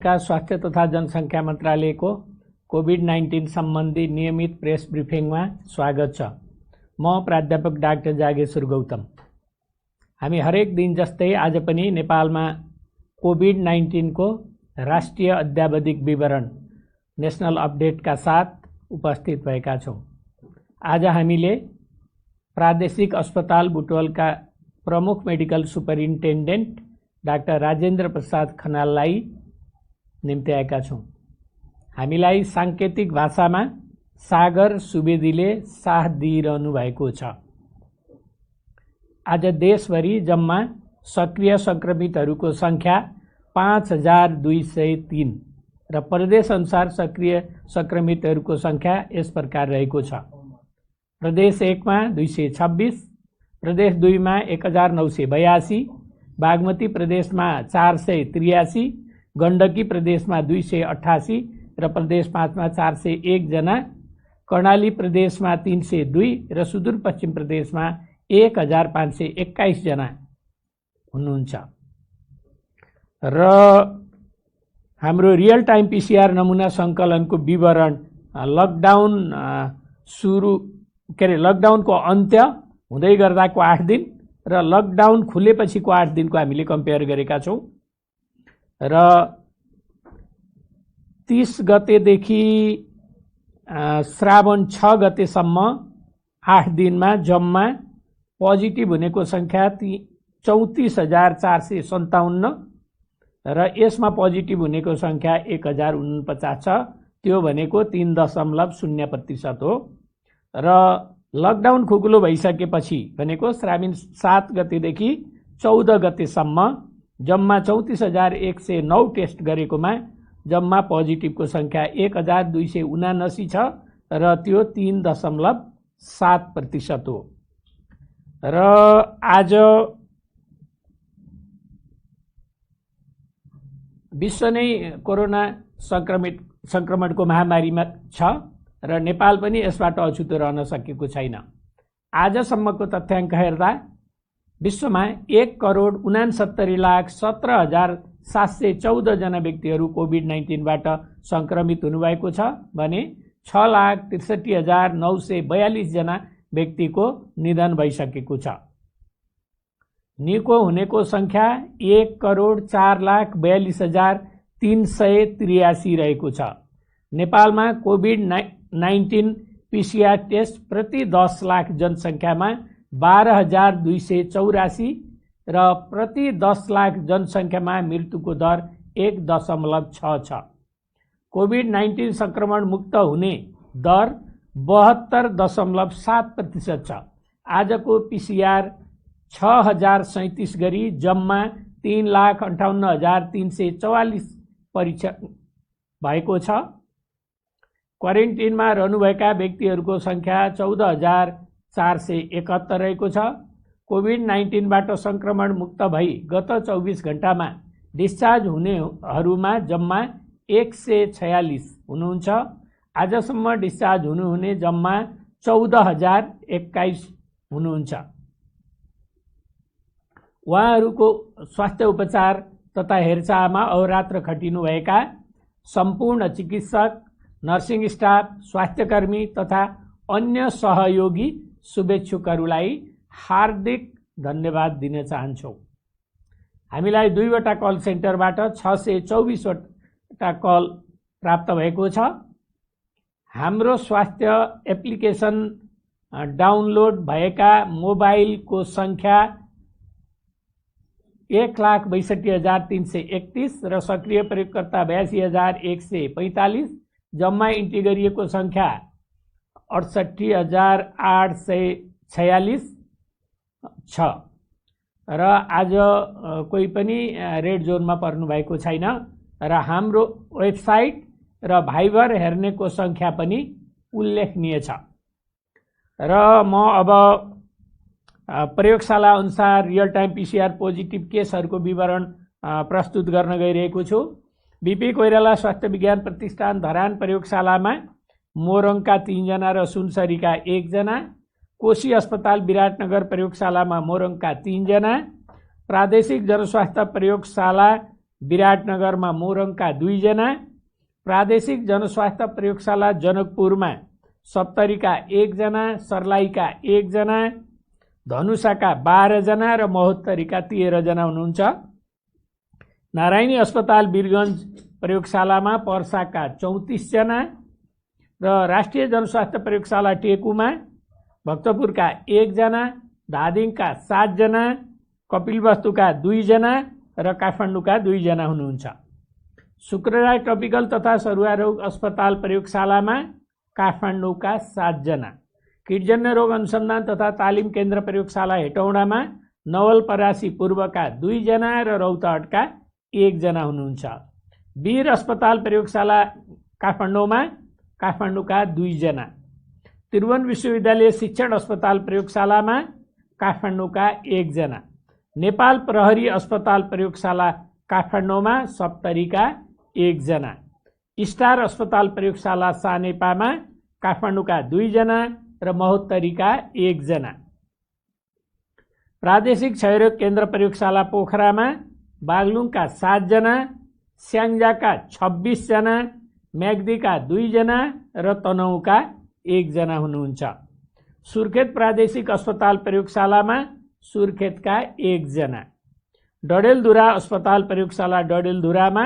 का स्वास्थ्य तथा जनसङ्ख्या मन्त्रालयको कोभिड-19 सम्बन्धी नियमित प्रेस ब्रिफिङमा स्वागत छ। म प्राध्यापक डाक्टर जागेश्वर गौतम। हामी हरेक दिन जस्तै आज पनि नेपालमा कोभिड-19 को राष्ट्रिय अद्यावधिक विवरण नेशनल अपडेटका साथ उपस्थित भएका छौं। आज हामीले प्रादेशिक अस्पताल बुटवलका प्रमुख medical superintendent doctor Rajendra Prasad खनाललाई निम्ति आएका छौं। हामीलाई सांकेतिक भाषामा सागर सुवेदीले साथ दिइरहनु भएको छ। आज देशभरि जम्मा सक्रिय संक्रमितहरूको संख्या 5203 र प्रदेश अनुसार सक्रिय संक्रमितहरूको संख्या यस प्रकार रहेको छ। प्रदेश 1 मा 226, प्रदेश 2 मा 1982, बागमती प्रदेशमा 483, गण्डकी प्रदेशमा 288 र प्रदेश 5 मा 401 जना, कर्णाली प्रदेशमा 302 र सुदूरपश्चिम प्रदेशमा 1521 जना हुनुहुन्छ। र हाम्रो रियल टाइम पीसीआर नमुना संकलनको विवरण लकडाउनको अन्त्य हुँदै गर्दाको 8 दिन र लकडाउन खुलेपछिको 8 दिनको हामीले कम्पेयर गरेका छौं। र 30 गतेदेखि श्रावण 6 गतेसम्म 8 दिनमा जम्मा पोजिटिभ हुनेको संख्या 34457 र यसमा पोजिटिभ हुनेको संख्या 1049 छ। त्यो भनेको 3.0% हो। र लकडाउन खुकुलो भइसकेपछि भनेको श्रावण 7 गतेदेखि 14 गतेसम्म जम्मा 34109 टेस्ट गरेकोमा जम्मा पोजिटिभको संख्या 1279 छ र त्यो 3.7% हो। र आज विश्व नै कोरोना संक्रमणको महामारीमा छ र नेपाल पनि यसबाट अछुतो रहन सकेको छैन। आजसम्मको तथ्याङ्क हेर्दा विश्वमा 1,69,17,714 जना व्यक्तिहरू कोभिड-19 बाट संक्रमित हुनुभएको छ भने 6,63,942 जना व्यक्तिको निधन भइसकेको छ। निको हुनेको संख्या 1,04,42,383 रहेको छ। नेपालमा कोभिड-19 पीसीआर टेस्ट प्रति 10 लाख जनसङ्ख्यामा 12,284 र प्रति 10 लाख जनसङ्ख्यामा मृत्युको दर 1.6 छ। कोभिड-19 संक्रमण मुक्त हुने दर 72.7% छ। आजको पीसीआर 6037 गरी जम्मा 3,58,344 परीक्षण भएको छ। क्वारेन्टिनमा रहनुभएका व्यक्तिहरूको संख्या 14,471 रहेको छ। कोभिड-19 बाट संक्रमण मुक्त भई गत 24 घण्टामा डिस्चार्ज हुनेहरूमा जम्मा 146 हुनुहुन्छ। आजसम्म डिस्चार्ज हुनुहुने जम्मा 14,021 हुनुहुन्छ। उहाँहरूको स्वास्थ्य उपचार तथा हेरचाहमा अहोरात्र खटिनुभएका सम्पूर्ण चिकित्सक, नर्सिङ स्टाफ, स्वास्थ्यकर्मी तथा अन्य सहयोगी शुभेच्छुकहरूलाई हार्दिक धन्यवाद दिन चाहन्छौँ। हामीलाई 2वटा कल सेन्टरबाट 624 वटा कल प्राप्त भएको छ। हाम्रो स्वास्थ्य एप्लिकेसन डाउनलोड भएका मोबाइलको संख्या 1,62,331 र सक्रिय प्रयोगकर्ता 82,145। जम्मा इन्ट्री गरिएको संख्या 68,846 छ। र आज कोही पनि रेड जोनमा पर्नु भएको छैन। र हाम्रो वेबसाइट र भाइबर हेर्नेको संख्या पनि उल्लेखनीय छ। र म अब प्रयोगशाला अनुसार रियल टाइम पीसीआर पोजिटिभ केसहरूको विवरण प्रस्तुत गर्न गइरहेको छु। बीपी कोइराला स्वास्थ्य विज्ञान प्रतिष्ठान धरान प्रयोगशालामा मोरङका 3 जना र सुनसरीका 1 जना, कोशी अस्पताल विराटनगर प्रयोगशालामा मोरङका 3 जना, प्रादेशिक जनस्वास्थ्य प्रयोगशाला विराटनगरमा मोरङका 2 जना, प्रादेशिक जनस्वास्थ्य प्रयोगशाला जनकपुरमा सप्तरीका 1 जना, सर्लाहीका 1 जना, धनुषाका 12 जना र महोत्तरीका 13 जना हुनुहुन्छ। नारायणी अस्पताल वीरगञ्ज प्रयोगशालामा पर्साका 34 जना र राष्ट्रिय जनस्वास्थ्य प्रयोगशाला टेकुमा भक्तपुरका 1 जना, धादिङका 7 जना, कपिलवस्तुका 2 जना र काठमाडौँका 2 जना हुनुहुन्छ। शुक्रराय ट्रपिकल तथा सरुवा रोग अस्पताल प्रयोगशालामा काठमाडौँका 7 जना, कीटजन्य रोग अनुसन्धान तथा तालिम केन्द्र प्रयोगशाला हेटौडामा नवलपरासी पूर्वका 2 जना र रौतहटका 1 जना हुनुहुन्छ। वीर अस्पताल प्रयोगशाला काठमाडौँमा काठमाडौँका 2 जना, त्रिभुवन विश्वविद्यालय शिक्षण अस्पताल प्रयोगशालामा काठमाडौँका 1 जना, नेपाल प्रहरी अस्पताल प्रयोगशाला काठमाडौँमा सप्तरीका 1 जना, स्टार अस्पताल प्रयोगशाला सानेपामा काठमाडौँका 2 जना र महोत्तरीका 1 जना, प्रादेशिक क्षयरोग केन्द्र प्रयोगशाला पोखरामा बागलुङका 7 जना, स्याङ्जाका 26 जना, म्याग्दीका 2 जना र तनहुँका 1 जना हुनुहुन्छ। सुर्खेत प्रादेशिक अस्पताल प्रयोगशालामा सुर्खेतका 1 जना, डडेलधुरा अस्पताल प्रयोगशाला डडेलधुरामा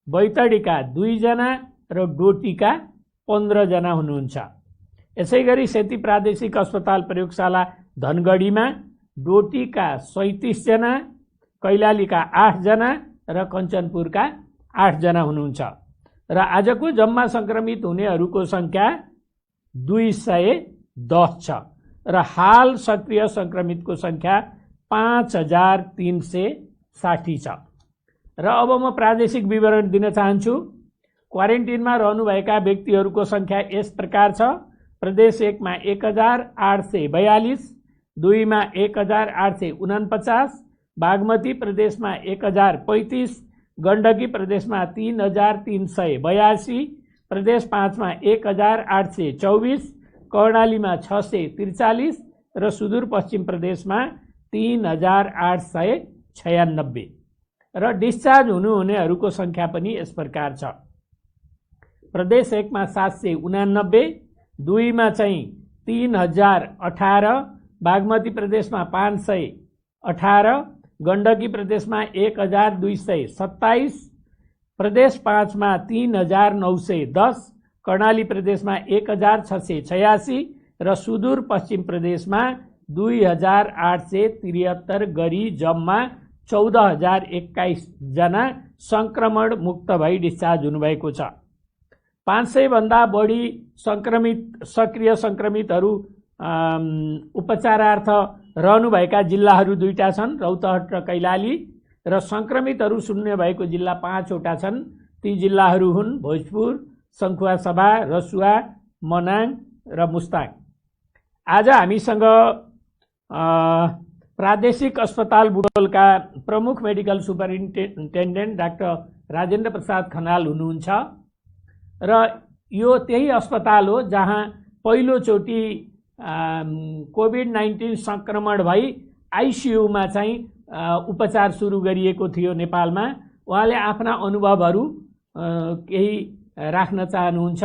बैतडीका 2 जना र डोटीका 15 जना हुनुहुन्छ। यसैगरी सेती प्रादेशिक अस्पताल प्रयोगशाला धनगढीमा डोटीका 37 जना, कैलालीका 8 जना र कञ्चनपुरका 8 जना हुनुहुन्छ र आजको जम्मा संक्रमित हुनेहरूको संख्या 210 छ र हाल सक्रिय संक्रमितको संख्या 5360 छ। र अब म प्रादेशिक विवरण दिन चाहन्छु। क्वारेन्टिनमा रहनुभएका व्यक्तिहरूको संख्या यस प्रकार छ। प्रदेश 1 मा 1842, 2 मा 1849, बागमती प्रदेशमा 1035, गण्डकी प्रदेशमा 3382, प्रदेश 5 मा 1824, कर्णालीमा 643 र सुदूरपश्चिम प्रदेशमा 3896 र डिस्चार्ज हुनुहुनेहरूको संख्या पनि यस प्रकार छ। प्रदेश 1 मा 789, 2 मा चाहिँ 3018, बागमती प्रदेशमा 518, गण्डकी प्रदेशमा 1227, प्रदेश 5 मा 3910, कर्णाली प्रदेशमा 1686 र सुदूरपश्चिम प्रदेशमा 2873 गरी जम्मा 14021 जना संक्रमण मुक्त भई डिस्चार्ज हुनुभएको छ। 500 भन्दा बढी सक्रिय संक्रमितहरू उपचारार्थ रहनुभएका जिल्लाहरू 2टा छन्, रौतहट र कैलाली, र संक्रमितहरू शून्य भएको जिल्ला 5 वटा छन्। ती जिल्लाहरू हुन् भोजपुर, सङ्खुवासभा, रसुवा, मनाङ र मुस्ताङ। आज हामीसँग प्रादेशिक अस्पताल बुटोलका प्रमुख medical superintendent doctor Rajendra Prasad Khanal हुनुहुन्छ र यो त्यही अस्पताल हो जहाँ पहिलोचोटि कोभिड-19 संक्रमण भई आइसियुमा चाहिँ उपचार सुरु गरिएको थियो नेपालमा। उहाँले आफ्ना अनुभवहरू केही राख्न चाहनुहुन्छ।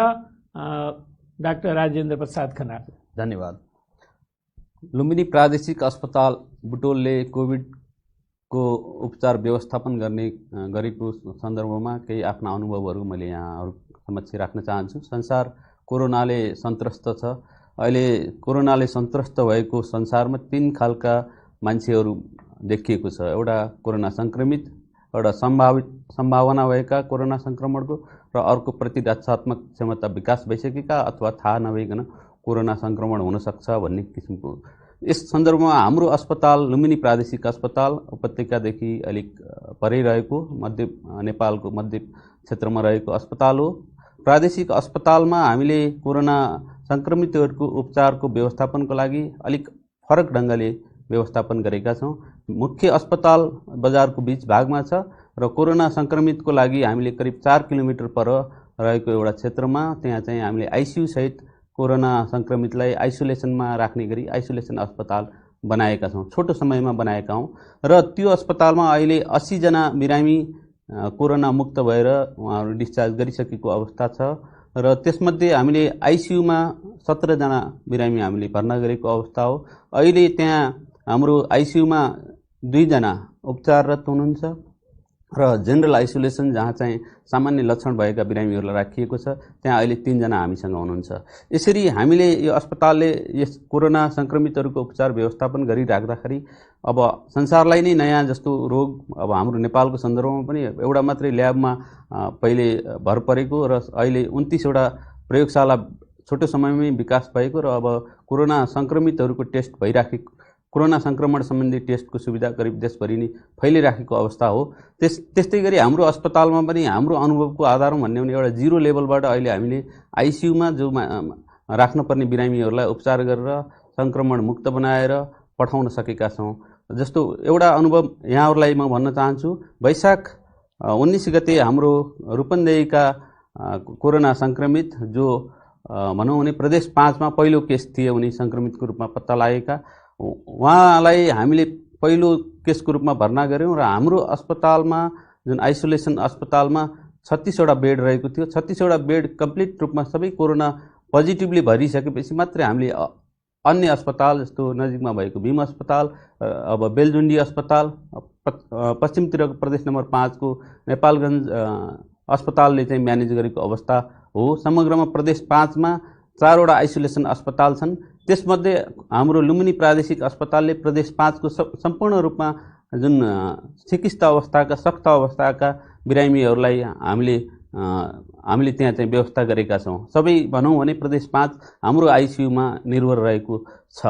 डाक्टर राजेन्द्र प्रसाद खनाल। धन्यवाद। लुम्बिनी प्रादेशिक अस्पताल बुटोलले कोभिडको उपचार व्यवस्थापन गरेको सन्दर्भमा केही आफ्ना अनुभवहरू मैले यहाँहरू समक्ष राख्न चाहन्छु। संसार कोरोनाले सन्त्रस्त छ। अहिले कोरोनाले सन्त्रस्त भएको संसारमा 3 खालका मान्छेहरू देखिएको छ। एउटा कोरोना संक्रमित, एउटा सम्भावना भएका कोरोना संक्रमणको, र अर्को प्रतिरक्षात्मक क्षमता विकास भइसकेका अथवा थाहा नभइकन कोरोना संक्रमण हुन सक्छ भन्ने किसिमको। यस सन्दर्भमा हाम्रो अस्पताल लुम्बिनी प्रादेशिक अस्पताल उपत्यकादेखि अलिक परै रहेको नेपालको मध्य क्षेत्रमा रहेको अस्पताल हो। प्रादेशिक अस्पतालमा हामीले कोरोना संक्रमितहरूको उपचारको व्यवस्थापनको लागि अलिक फरक ढङ्गले व्यवस्थापन गरेका छौँ। मुख्य अस्पताल बजारको बीच भागमा छ र कोरोना संक्रमितको लागि हामीले करिब 4 किलोमिटर पर रहेको एउटा क्षेत्रमा त्यहाँ चाहिँ हामीले आइसियु सहित कोरोना संक्रमितलाई आइसोलेसनमा राख्ने गरी आइसोलेसन अस्पताल बनाएका छौँ, छोटो समयमा बनाएका हौँ। र त्यो अस्पतालमा अहिले 80 जना बिरामी कोरोना मुक्त भएर उहाँहरू डिस्चार्ज गरिसकेको अवस्था छ। र त्यसमध्ये हामीले आइसियुमा 17 जना बिरामी हामीले भर्ना गरेको अवस्था हो। अहिले त्यहाँ हाम्रो आइसियुमा 2 जना उपचाररत हुनुहुन्छ र जेनरल आइसोलेसन जहाँ चाहिँ सामान्य लक्षण भएका बिरामीहरूलाई राखिएको छ त्यहाँ अहिले 3 जना हामीसँग हुनुहुन्छ। यसरी हामीले यो अस्पतालले यस कोरोना सङ्क्रमितहरूको उपचार व्यवस्थापन गरिराख्दाखेरि अब संसारलाई नै नयाँ जस्तो रोग अब हाम्रो नेपालको सन्दर्भमा पनि एउटा मात्रै ल्याबमा पहिले भर परेको र अहिले 29 वटा प्रयोगशाला छोटो समयमै विकास भएको र अब कोरोना सङ्क्रमितहरूको टेस्ट भइराखेको, कोरोना सङ्क्रमण सम्बन्धी टेस्टको सुविधा करिब देशभरि नै फैलिराखेको अवस्था हो। त्यस्तै गरी हाम्रो अस्पतालमा पनि हाम्रो अनुभवको आधारमा भन्ने भने एउटा 0 लेभलबाट अहिले हामीले आइसियुमा जो राख्नुपर्ने बिरामीहरूलाई उपचार गरेर सङ्क्रमण मुक्त बनाएर पठाउन सकेका छौँ। जस्तो एउटा अनुभव यहाँहरूलाई म भन्न चाहन्छु। वैशाख 19 गते हाम्रो रूपन्देहीका कोरोना सङ्क्रमित जो भनौँ भने प्रदेश 5 मा पहिलो केस थिए, उनी सङ्क्रमितको रूपमा पत्ता लागेका, उहाँलाई हामीले पहिलो केसको रूपमा भर्ना गऱ्यौँ र हाम्रो अस्पतालमा जुन आइसोलेसन अस्पतालमा 36 वटा बेड रहेको थियो। 36 वटा बेड कम्प्लिट रूपमा सबै कोरोना पोजिटिभली भरिसकेपछि मात्रै हामीले अन्य अस्पताल जस्तो नजिकमा भएको भीम अस्पताल, अब बेलजुन्डी अस्पताल, पश्चिमतिरको प्रदेश नम्बर 5 को नेपालगञ्ज अस्पतालले चाहिँ म्यानेज गरेको अवस्था हो। समग्रमा प्रदेश 5 मा 4 वटा आइसोलेसन अस्पताल छन्। त्यसमध्ये हाम्रो लुम्बिनी प्रादेशिक अस्पतालले प्रदेश 5 को सम्पूर्ण रूपमा जुन चिकित्सा अवस्थाका सक्त अवस्थाका बिरामीहरूलाई हामीले त्यहाँ चाहिँ व्यवस्था गरेका छौँ। सबै भनौँ भने प्रदेश 5 हाम्रो आइसियुमा निर्भर रहेको छ।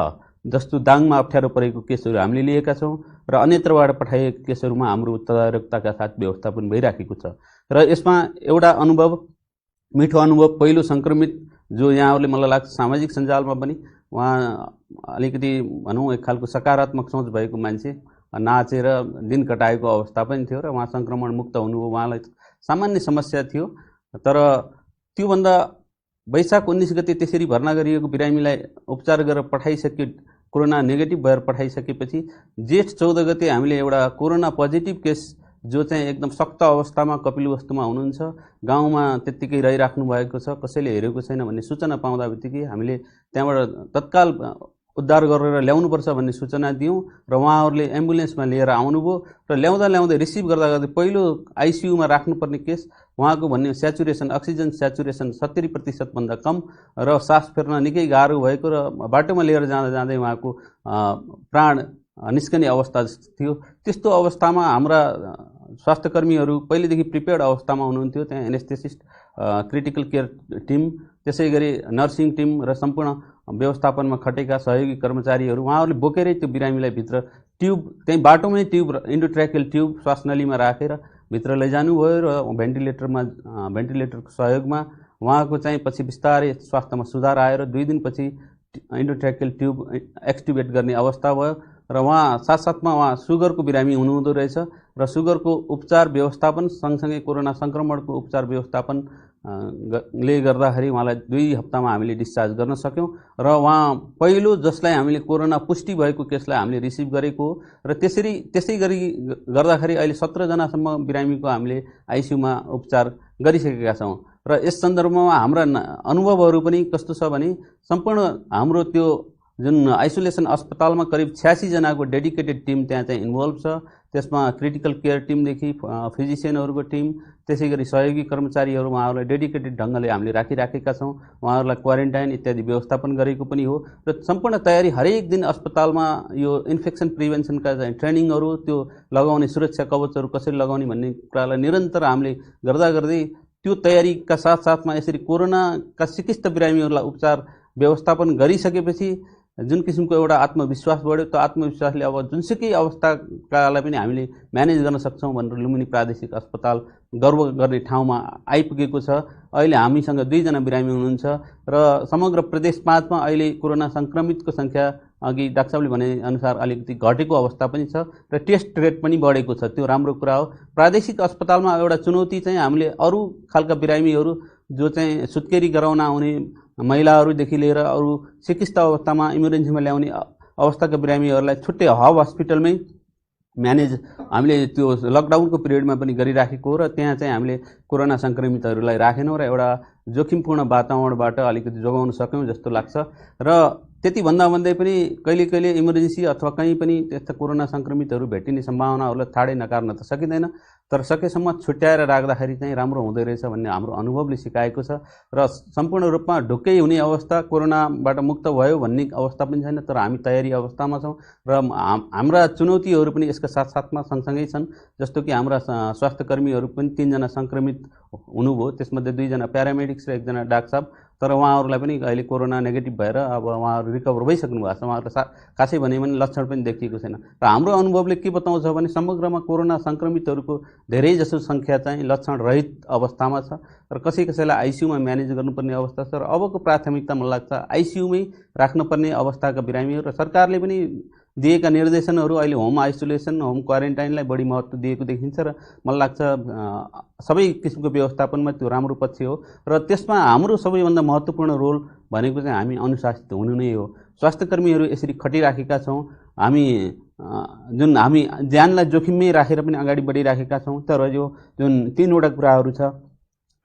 जस्तो दाङमा अप्ठ्यारो परेको केसहरू हामीले लिएका छौँ र अन्यत्रबाट पठाइएका केसहरूमा हाम्रो तदारुकताका साथ व्यवस्थापन भइराखेको छ। र यसमा एउटा अनुभव, मिठो अनुभव, पहिलो सङ्क्रमित जो यहाँहरूले मलाई लाग्छ सामाजिक सञ्जालमा पनि उहाँ अलिकति भनौँ एक खालको सकारात्मक सोच भएको मान्छे, नाचेर दिन कटाएको अवस्था पनि थियो र उहाँ सङ्क्रमण मुक्त हुनुभयो। उहाँलाई सामान्य समस्या थियो, तर त्योभन्दा वैशाख 19 गते त्यसरी भर्ना गरिएको बिरामीलाई उपचार गरेर पठाइसके, कोरोना नेगेटिभ भएर पठाइसकेपछि जेठ 14 गते हामीले एउटा कोरोना पोजिटिभ केस जो चाहिँ एकदम सक्त अवस्थामा कपिलवस्तुमा हुनुहुन्छ, गाउँमा त्यत्तिकै रहिराख्नु भएको छ, कसैले हेरेको छैन भन्ने सूचना पाउँदा बित्तिकै हामीले त्यहाँबाट तत्काल उद्धार गरेर ल्याउनुपर्छ भन्ने सूचना दियौँ र उहाँहरूले एम्बुलेन्समा लिएर आउनुभयो र ल्याउँदै रिसिभ गर्दा पहिलो आइसियुमा राख्नुपर्ने केस उहाँको भन्ने स्याचुरेसन, अक्सिजन स्याचुरेसन 70% भन्दा कम र सास फेर्न निकै गाह्रो भएको र बाटोमा लिएर जाँदै उहाँको प्राण निस्कने अवस्था थियो। त्यस्तो अवस्थामा हाम्रा स्वास्थ्यकर्मीहरू पहिलेदेखि प्रिपेयर्ड अवस्थामा हुनुहुन्थ्यो। त्यहाँ एनेस्थेसिस्ट, क्रिटिकल केयर टिम, त्यसै गरी नर्सिङ टिम र सम्पूर्ण व्यवस्थापनमा खटेका सहयोगी कर्मचारीहरू उहाँहरूले बोकेरै त्यो बिरामीलाई भित्र ट्युब, त्यहीँ बाटोमै ट्युब, इन्डोट्र्याकियल ट्युब श्वासनलीमा राखेर भित्र लैजानुभयो र भेन्टिलेटरको सहयोगमा उहाँको चाहिँ पछि बिस्तारै स्वास्थ्यमा सुधार आएर 2 दिनपछि इन्डोट्र्याकियल ट्युब एक्सट्युबेट गर्ने अवस्था भयो र उहाँ साथसाथमा उहाँ सुगरको बिरामी हुनुहुँदो रहेछ र सुगरको उपचार व्यवस्थापन सँगसँगै कोरोना सङ्क्रमणको उपचार व्यवस्थापन ले गर्दाखेरि उहाँलाई 2 हप्तामा हामीले डिस्चार्ज गर्न सक्यौँ र उहाँ पहिलो जसलाई हामीले कोरोना पुष्टि भएको केसलाई हामीले रिसिभ गरेको हो र त्यसै गरी गर्दाखेरि अहिले 17 जनासम्म बिरामीको हामीले आइसियुमा उपचार गरिसकेका छौँ। र यस सन्दर्भमा हाम्रा अनुभवहरू पनि कस्तो छ भने सम्पूर्ण हाम्रो त्यो जुन आइसोलेसन अस्पतालमा करिब 86 जनाको डेडिकेटेड टिम त्यहाँ चाहिँ इन्भल्भ छ। त्यसमा क्रिटिकल केयर टिमदेखि फिजिसियनहरूको टिम, त्यसै गरी सहयोगी कर्मचारीहरू उहाँहरूलाई डेडिकेटेड ढङ्गले हामीले राखिराखेका छौँ। उहाँहरूलाई क्वारेन्टाइन इत्यादि व्यवस्थापन गरेको पनि हो र सम्पूर्ण तयारी हरेक दिन अस्पतालमा यो इन्फेक्सन प्रिभेन्सनका चाहिँ ट्रेनिङहरू, त्यो लगाउने सुरक्षा कवचहरू कसरी लगाउने भन्ने कुरालाई निरन्तर हामीले गर्दै त्यो तयारीका साथसाथमा यसरी कोरोनाका सिकिस्त बिरामीहरूलाई उपचार व्यवस्थापन गरिसकेपछि जुन किसिमको एउटा आत्मविश्वास बढ्यो, त्यो आत्मविश्वासले अब जुनसुकै अवस्थाकालाई पनि हामीले म्यानेज गर्न सक्छौँ भनेर लुम्बिनी प्रादेशिक अस्पताल गर्व गर्ने ठाउँमा आइपुगेको छ। अहिले हामीसँग 2 जना बिरामी हुनुहुन्छ र समग्र प्रदेश 5 मा अहिले कोरोना सङ्क्रमितको सङ्ख्या अघि डाक्टर साहबले भने अनुसार अलिकति घटेको अवस्था पनि छ र टेस्ट रेट पनि बढेको छ। त्यो राम्रो कुरा हो। प्रादेशिक अस्पतालमा एउटा चुनौती चाहिँ हामीले अरू खालका बिरामीहरू जो चाहिँ सुत्केरी गराउन आउने महिलाहरूदेखि लिएर अरू चिकित्सा अवस्थामा इमर्जेन्सीमा ल्याउने अवस्थाका बिरामीहरूलाई छुट्टै हब हस्पिटलमै म्यानेज हामीले त्यो लकडाउनको पिरियडमा पनि गरिराखेको हो र त्यहाँ चाहिँ हामीले कोरोना सङ्क्रमितहरूलाई राखेनौँ र एउटा जोखिमपूर्ण वातावरणबाट अलिकति जोगाउन सक्यौँ जस्तो लाग्छ। र त्यति भन्दा भन्दै पनि कहिले कहिले इमर्जेन्सी अथवा कहीँ पनि त्यस्ता कोरोना सङ्क्रमितहरू भेटिने सम्भावनाहरूलाई ठाडै नकार्न त सकिँदैन, तर सकेसम्म छुट्याएर राख्दाखेरि चाहिँ राम्रो हुँदै रहेछ भन्ने हाम्रो अनुभवले सिकाएको छ। र सम्पूर्ण रूपमा ढुक्कै हुने अवस्था, कोरोनाबाट मुक्त भयो भन्ने अवस्था पनि छैन, तर हामी तयारी अवस्थामा छौँ र हाम्रा चुनौतीहरू पनि यसका साथसाथमा सँगसँगै छन्। जस्तो कि हाम्रा स्वास्थ्यकर्मीहरू पनि 3 जना सङ्क्रमित हुनुभयो, त्यसमध्ये 2 जना प्यारामेडिक्स र 1 जना डाक्टर साहब, तर उहाँहरूलाई पनि अहिले कोरोना नेगेटिभ भएर अब उहाँहरू रिकभर भइसक्नु भएको छ। उहाँहरूलाई खासै भने पनि लक्षण पनि देखिएको छैन। र हाम्रो अनुभवले के बताउँछ भने समग्रमा कोरोना सङ्क्रमितहरूको धेरैजसो सङ्ख्या चाहिँ लक्षण रहित अवस्थामा छ र कसैलाई आइसियुमा म्यानेज गर्नुपर्ने अवस्था छ। र अबको प्राथमिकता मलाई लाग्छ आइसियुमै राख्नुपर्ने अवस्थाका बिरामीहरू, र सरकारले पनि दिएका निर्देशनहरू अहिले होम आइसोलेसन, होम क्वारेन्टाइनलाई बढी महत्त्व दिएको देखिन्छ र मलाई लाग्छ सबै किसिमको व्यवस्थापनमा त्यो राम्रो पक्ष हो। र त्यसमा हाम्रो सबैभन्दा महत्त्वपूर्ण रोल भनेको चाहिँ हामी अनुशासित हुनु नै हो। स्वास्थ्यकर्मीहरू यसरी खटिराखेका छौँ, हामी हामी ज्यानलाई जोखिममै राखेर पनि अगाडि बढिराखेका छौँ, तर यो जुन 3वटा कुराहरू छ,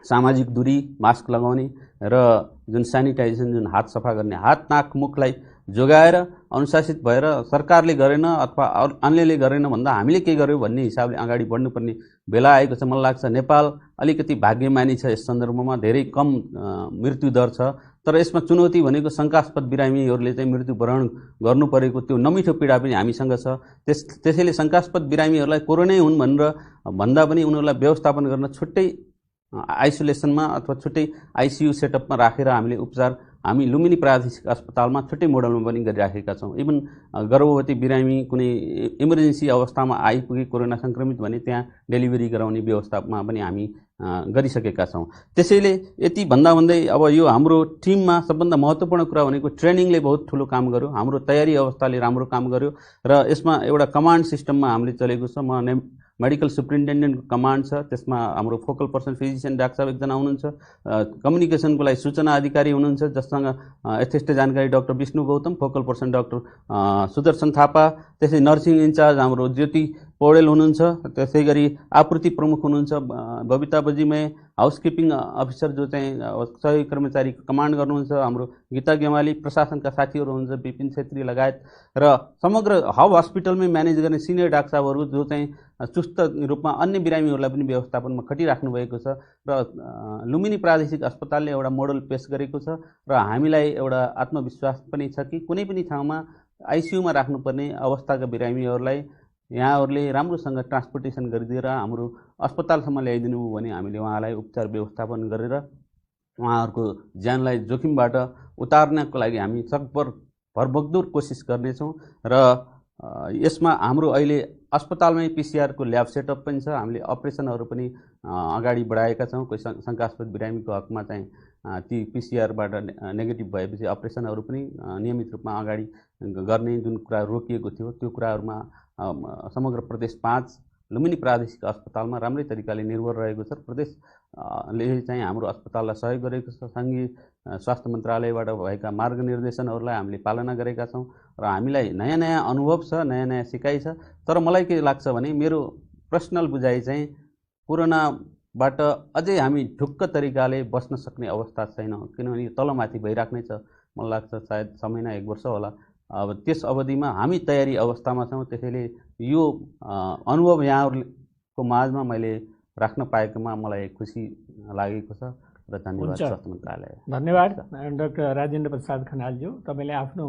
सामाजिक दूरी, मास्क लगाउने र जुन सेनिटाइजेसन, जुन हात सफा गर्ने, हात नाक मुखलाई जोगाएर अनुशासित भएर सरकारले गरेन अथवा अन्यले गरेन भन्दा हामीले के गर्यौँ भन्ने हिसाबले अगाडि बढ्नुपर्ने बेला आएको छ। मलाई लाग्छ नेपाल अलिकति भाग्यमानी छ यस सन्दर्भमा, धेरै कम मृत्युदर छ, तर यसमा चुनौती भनेको शङ्कास्पद बिरामीहरूले चाहिँ मृत्युवरण गर्नु परेको त्यो नमिठो पीडा पनि हामीसँग छ। त्यसैले शङ्कास्पद बिरामीहरूलाई कोरोनै हुन् भनेर भन्दा पनि उनीहरूलाई व्यवस्थापन गर्न छुट्टै आइसोलेसनमा अथवा छुट्टै आइसियु सेटअपमा राखेर हामीले उपचार हामी लुम्बिनी प्रादेशिक अस्पतालमा छुट्टै मोडलमा पनि गरिराखेका छौँ। इभन गर्भवती बिरामी कुनै इमर्जेन्सी अवस्थामा आइपुगे कोरोना सङ्क्रमित भने त्यहाँ डेलिभरी गराउने व्यवस्थामा पनि हामी गरिसकेका छौँ। त्यसैले यति भन्दा भन्दै अब यो हाम्रो टिममा सबभन्दा महत्त्वपूर्ण कुरा भनेको ट्रेनिङले बहुत ठुलो काम गर्यो, हाम्रो तयारी अवस्थाले राम्रो काम गर्यो र यसमा एउटा कमान्ड सिस्टममा हामीले चलेको छ। म मेडिकल सुप्रिन्टेन्डेन्टको कमान्ड छ, त्यसमा हाम्रो फोकल पर्सन फिजिसियन डाक्टर साहब 1 जना हुनुहुन्छ, कम्युनिकेसनको लागि सूचना अधिकारी हुनुहुन्छ जससँग यथेष्ट जानकारी doctor Vishnu Gautam, focal person doctor Sudarshan Thapa, त्यसै नर्सिङ इन्चार्ज हाम्रो ज्योति पौडेल हुनुहुन्छ, त्यसै गरी आपूर्ति प्रमुख हुनुहुन्छ बबिता बजिमय, हाउसकिपिङ अफिसर जो चाहिँ सहयोगी कर्मचारी कमान्ड गर्नुहुन्छ हाम्रो गीता गेमाली, प्रशासनका साथीहरू हुनुहुन्छ विपिन छेत्री लगायत, र समग्र हब हस्पिटलमै म्यानेज गर्ने सिनियर डाक्टर साहबहरू जो चाहिँ चुस्त रूपमा अन्य बिरामीहरूलाई पनि व्यवस्थापनमा खटिराख्नु भएको छ। र लुम्बिनी प्रादेशिक अस्पतालले एउटा मोडल पेश गरेको छ र हामीलाई एउटा आत्मविश्वास पनि छ कि कुनै पनि ठाउँमा आइसियुमा राख्नुपर्ने अवस्थाका बिरामीहरूलाई यहाँहरूले राम्रोसँग ट्रान्सपोर्टेसन गरिदिएर हाम्रो अस्पतालसम्म ल्याइदिनु भयो भने हामीले उहाँलाई उपचार व्यवस्थापन गरेर उहाँहरूको ज्यानलाई जोखिमबाट उतार्नको लागि हामी सकभर भरबगदुर कोसिस गर्नेछौँ। र यसमा हाम्रो अहिले अस्पतालमै पिसिआरको ल्याब सेटअप पनि छ, हामीले अपरेसनहरू पनि अगाडि बढाएका छौँ। कोही शङ्कास्पद बिरामीको हकमा चाहिँ ती पिसिआरबाट नेगेटिभ भएपछि अपरेसनहरू पनि नियमित रूपमा अगाडि गर्ने जुन कुरा रोकिएको थियो त्यो कुराहरूमा समग्र प्रदेश 5 लुम्बिनी प्रादेशिक अस्पतालमा राम्रै तरिकाले निर्भर रहेको छ। प्रदेशले चाहिँ हाम्रो अस्पताललाई सहयोग गरेको छ, सङ्घीय स्वास्थ्य मन्त्रालयबाट भएका मार्गनिर्देशनहरूलाई हामीले पालना गरेका छौँ र हामीलाई नयाँ नयाँ अनुभव छ, नयाँ नयाँ सिकाइ छ। तर मलाई के लाग्छ भने मेरो पर्सनल बुझाइ चाहिँ कोरोनाबाट अझै हामी ढुक्क तरिकाले बस्न सक्ने अवस्था छैन, किनभने यो तलमाथि भइराख्नै छ। मलाई लाग्छ सायद 6 महिना 1 वर्ष होला। अब त्यस अवधिमा हामी तयारी अवस्थामा छौँ। त्यसैले यो अनुभव यहाँहरूको माझमा मैले राख्न पाएकोमा मलाई खुसी लागेको छ र धन्यवाद स्वास्थ्य मन्त्रालय। धन्यवाद डाक्टर राजेन्द्र प्रसाद खनालज्यू, तपाईँले आफ्नो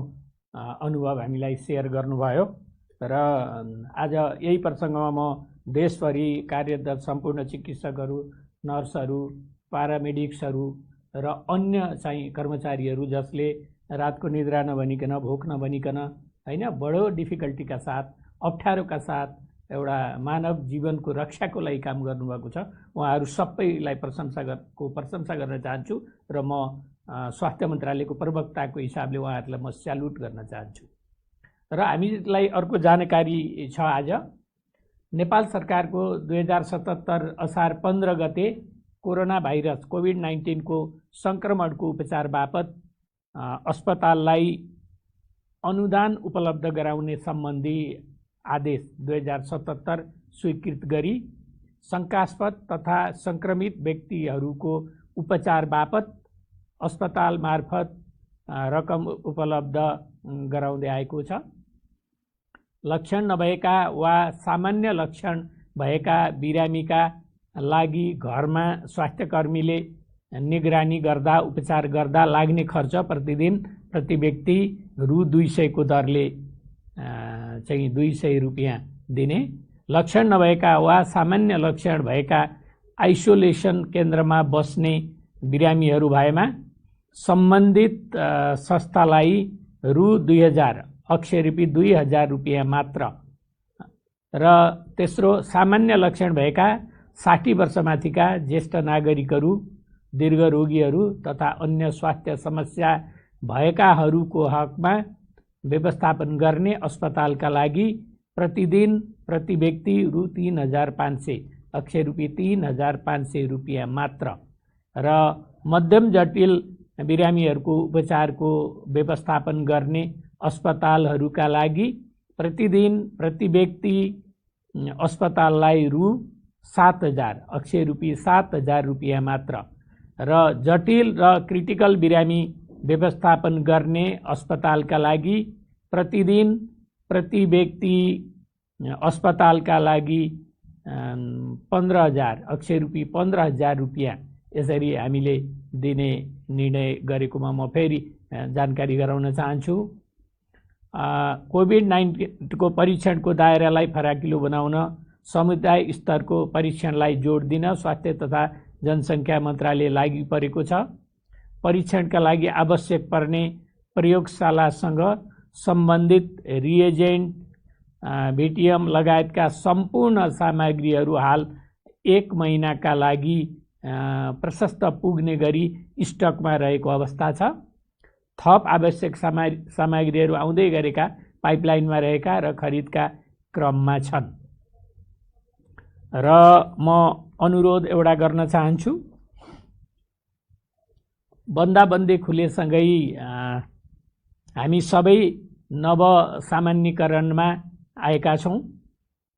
अनुभव हामीलाई सेयर गर्नुभयो र आज यही प्रसङ्गमा म देशभरि कार्यरत सम्पूर्ण चिकित्सकहरू, नर्सहरू, प्यारामेडिक्सहरू र अन्य चाहिँ कर्मचारीहरू जसले रातको निद्रा नभनिकन, भोक नभनिकन हैन बडो डिफिकल्टीका साथ, अप्ठ्यारोका साथ एउटा मानव जीवनको रक्षाको लागि काम गर्नुभएको छ, उहाँहरू सबैलाई प्रशंसा गर्न चाहन्छु र म स्वास्थ्य मन्त्रालयको प्रवक्ताको हिसाबले उहाँहरूलाई म स्यालुट गर्न चाहन्छु। र हामीलाई अर्को जानकारी छ, आज नेपाल सरकारको 2077 असार 15 गते कोरोना भाइरस कोभिड-19 को सङ्क्रमणको उपचार बापत अस्पताललाई अनुदान उपलब्ध गराउने सम्बन्धी आदेश 2077 स्वीकृत गरी शङ्कास्पद तथा संक्रमित व्यक्तिहरूको उपचार बापत अस्पताल मार्फत रकम उपलब्ध गराउँदै आएको छ। लक्षण नभएका वा सामान्य लक्षण भएका बिरामीका लागि घरमा स्वास्थ्यकर्मीले निगरानी गर्दा उपचार गर्दा लाग्ने खर्च प्रतिदिन प्रति व्यक्ति रु 200 को दरले चाहिँ 200 रुपियाँ दिने। लक्षण नभएका वा सामान्य लक्षण भएका आइसोलेसन केन्द्रमा बस्ने बिरामीहरू भएमा सम्बन्धित संस्थालाई रु 2000 अक्षय रूपी 2000 रुपियाँ मात्र र तेस्रो सामान्य लक्षण भएका 60 वर्षमाथिका ज्येष्ठ नागरिकहरू, दीर्घ रोगीहरू तथा अन्य स्वास्थ्य समस्या भएकाहरूको हकमा व्यवस्थापन गर्ने अस्पतालका लागि प्रतिदिन प्रति व्यक्ति रु 3500 अक्षय रूपी 3500 रुपियाँ मात्र र मध्यम जटिल बिरामीहरूको उपचारको व्यवस्थापन गर्ने अस्पतालहरूका लागि प्रतिदिन प्रति व्यक्ति अस्पताललाई रु 7000 अक्षय रूपी 7000 रुपियाँ मात्र र जटिल र क्रिटिकल बिरामी व्यवस्थापन गर्ने अस्पतालका लागि प्रतिदिन प्रति व्यक्ति अस्पतालका लागि 15000 अक्षय रूपी 15000 रुपियाँ यसरी हामीले दिने निर्णय गरेकोमा म फेरि जानकारी गराउन चाहन्छु। कोभिड-19 को परीक्षणको दायरालाई फराकिलो बनाउन समुदाय स्तरको परीक्षणलाई जोड दिन स्वास्थ्य तथा जनसङ्ख्या मन्त्रालय लागि परेको छ। परीक्षणका लागि आवश्यक पर्ने प्रयोगशालासँग सम्बन्धित रिएजेन्ट, भिटिएम लगायतका सम्पूर्ण सामग्रीहरू हाल 1 महिनाका लागि प्रशस्त पुग्ने गरी स्टकमा रहेको अवस्था छ। थप आवश्यक सामग्रीहरू आउँदै गरेका पाइपलाइनमा रहेका र खरिदका क्रममा छन् र म अनुरोध एउटा गर्न चाहन्छु। बन्दाबन्दी खुलेसँगै हामी सबै नव सामान्यकरणमा आएका छौँ।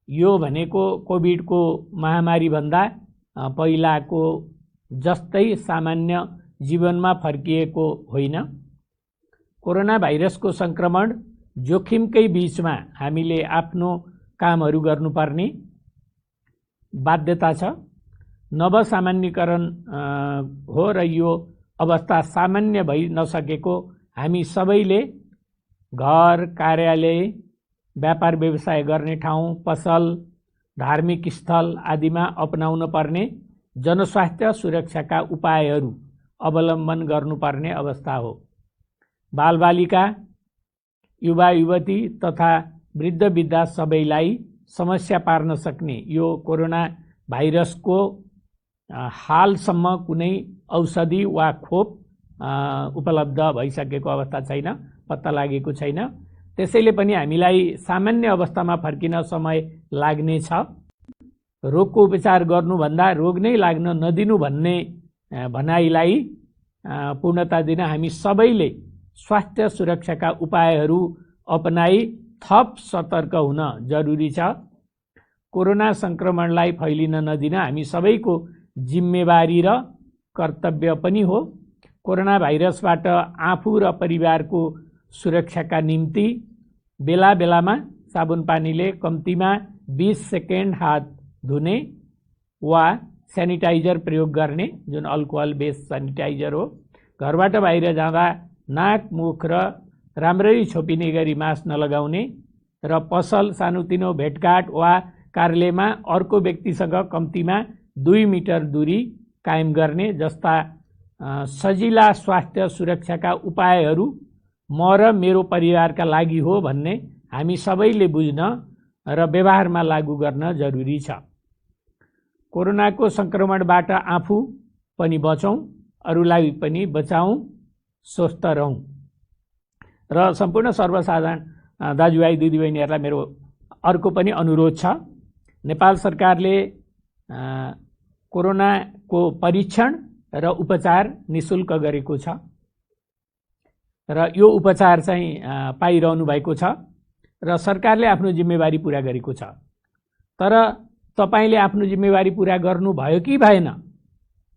यो भनेको कोभिडको महामारीभन्दा पहिलाको जस्तै सामान्य जीवनमा फर्किएको होइन। कोरोना भाइरसको संक्रमण जोखिमकै बीचमा हामीले आफ्नो कामहरू गर्नुपर्ने बाध्यता छ। नव सामान्यकरण हो र यो अवस्था सामान्य भइ नसकेको हामी सबैले घर, कार्यालय, व्यापार व्यवसाय गर्ने ठाउँ, पसल, धार्मिक स्थल आदिमा अपनाउन पर्ने जनस्वास्थ्य सुरक्षाका उपायहरू अवलम्बन गर्नुपर्ने अवस्था हो। बालबालिका, युवा युवती तथा वृद्ध वृद्धा सबैलाई समस्या पार्न सक्ने यो कोरोना भाइरसको हालसम्म कुनै औषधि वा खोप उपलब्ध भइसकेको अवस्था छैन, पत्ता लागेको छैन। त्यसैले पनि हामीलाई सामान्य अवस्थामा फर्किन समय लाग्नेछ। रोगको उपचार गर्नुभन्दा रोग नै लाग्न नदिनु भन्ने भनाइलाई पूर्णता दिन हामी सबैले स्वास्थ्य सुरक्षाका उपायहरू अपनाई थप सतर्क हुन जरुरी छ। कोरोना संक्रमणलाई फैलिन नदिन हामी सबैको जिम्मेवारी र कर्तव्य पनि हो। कोरोना भाइरसबाट आफू र परिवारको सुरक्षाका निम्ति बेला बेलामा साबुन पानीले कम्तीमा 20 सेकेन्ड हात धुने वा सेनिटाइजर प्रयोग गर्ने, जुन अल्कोहल बेस्ड सेनिटाइजर हो। घरबाट बाहिर जाँदा नाक, मुख र राम्ररी छोपिने गरी मास्क नलगाउने र पसल, सानोतिनो भेटघाट वा कार्यालयमा अर्को व्यक्तिसँग कम्तीमा 2 मिटर दूरी कायम गर्ने जस्ता सजिला स्वास्थ्य सुरक्षाका उपायहरू म र मेरो परिवारका लागि हो भन्ने हामी सबैले बुझ्न र व्यवहारमा लागू गर्न जरुरी छ। कोरोनाको संक्रमणबाट आफू पनि बचौं, अरूलाई पनि बचाऊं, स्वस्थ रहौं। र सम्पूर्ण सर्वसाधारण दाजुभाइ दिदीबहिनीहरूलाई मेरो अर्को पनि अनुरोध छ। नेपाल सरकारले कोरोनाको परीक्षण र उपचार निशुल्क गरेको छ र यो उपचार चाहिँ पाइरहनु भएको छ र सरकारले आफ्नो जिम्मेवारी पुरा गरेको छ। तर तपाईले आफ्नो जिम्मेवारी पुरा गर्नुभयो कि भएन?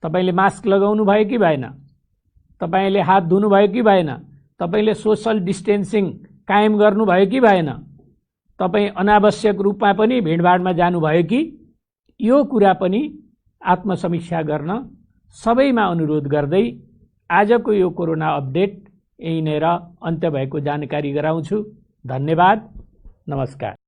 तपाईले मास्क लगाउनु भयो कि भएन? तपाईले हात धुनु भयो कि भएन? तपाईले सोशल डिस्टेन्सिङ कायम गर्नुभयो कि भएन? तपाई अनावश्यक रूपमा पनि भिडभाडमा जानुभयो कि? यो कुरा पनि आत्मसमीक्षा गर्न सबैमा अनुरोध गर्दै आजको यो कोरोना अपडेट यहीँनेर अन्त्य भएको जानकारी गराउँछु। धन्यवाद, नमस्कार।